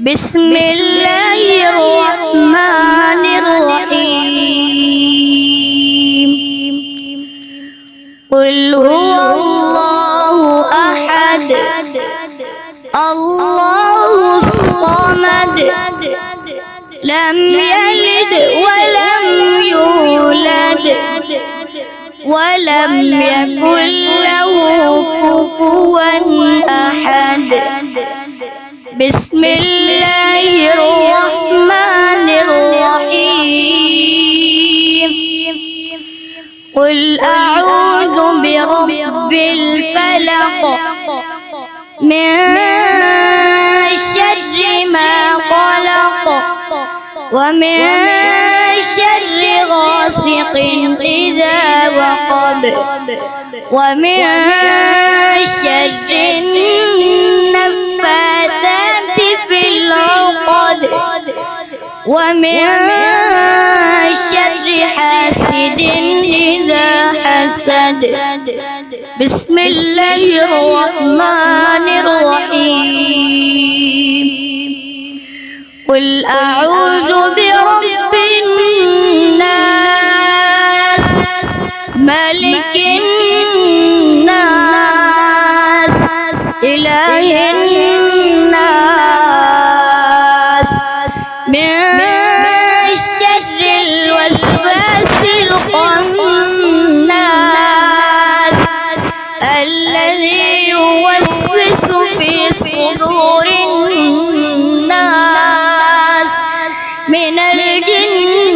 بسم الله الرحمن الرحيم. قل هو الله أحد الله الصمد لم يلد ولم يولد ولم يكن له كفوا أحد. بسم الله الرحمن الرحيم. قل أعوذ برب الفلق من شر ما خلق ومن شر غاسق إذا وقب ومن شر النفاثات في العقد ومن شر حاسد إذا حسد. بسم الله الرحمن الرحيم. قل أعوذ برب الناس ملك الناس إله الناس من شر الوسواس الخناس الذي يوسوس في صدور الناس من الجنة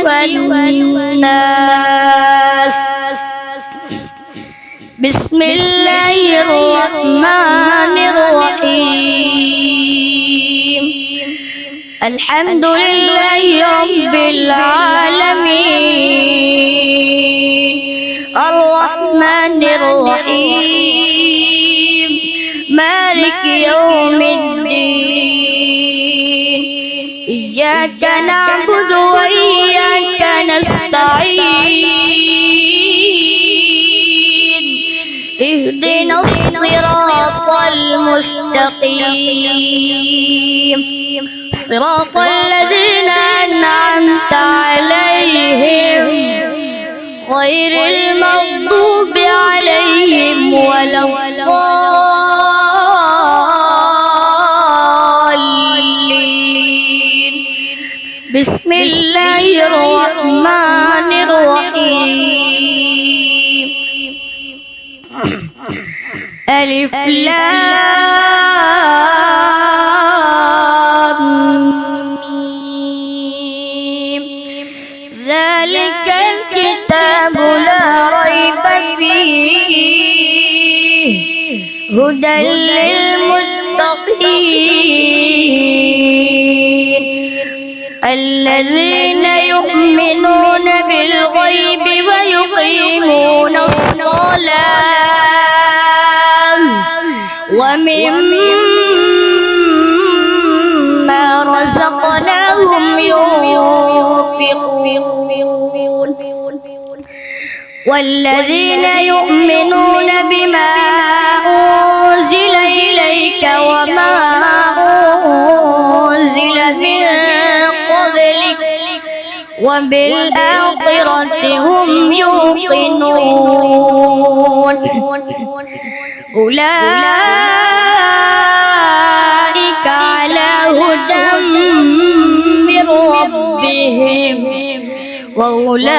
والناس. بسم الله الرحمن الرحيم. الحمد لله رب العالمين الرحمن الرحيم مالك يوم الدين. إياك نعبد وإياك نستعين. اهدنا الصراط المستقيم صراط الذين أنعمت عليهم غير المغضوب عليهم ولا الضالين. بسم الله الرحمن الرحيم. ألف لام ميم ذلك الكتاب لا ريب فيه هدى للمتقين الذين يؤمنون بالغيب ويقيمون الصلاة ومما رزقناهم ينفقون والذين يؤمنون بما أنزل إليك وما أنزل من قبلك وبالآخرة هم يوقنون أولئك على هدى من ربهم وأولئك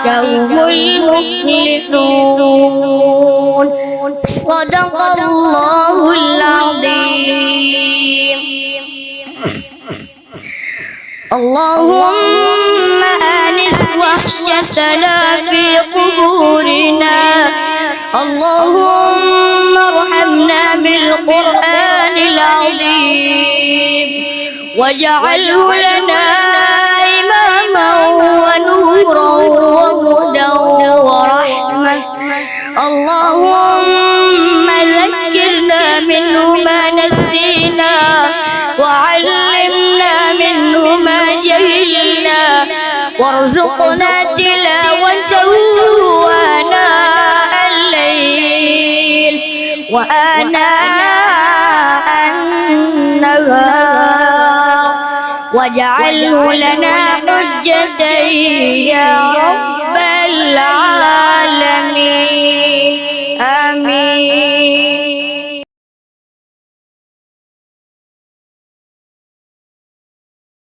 هم المفلحون. صدق الله العظيم. اللهم آنس وحشتنا في قبورنا. اللهم ارحمنا بالقرآن العظيم واجعله لنا إماما ونورا وهدى ورحمة. اللهم ذكرنا منه ما نسينا وعلمنا منه ما جهلنا وارزقنا تلاوته آناء الليل وآناء واجعله لنا حجة يا رب العالمين.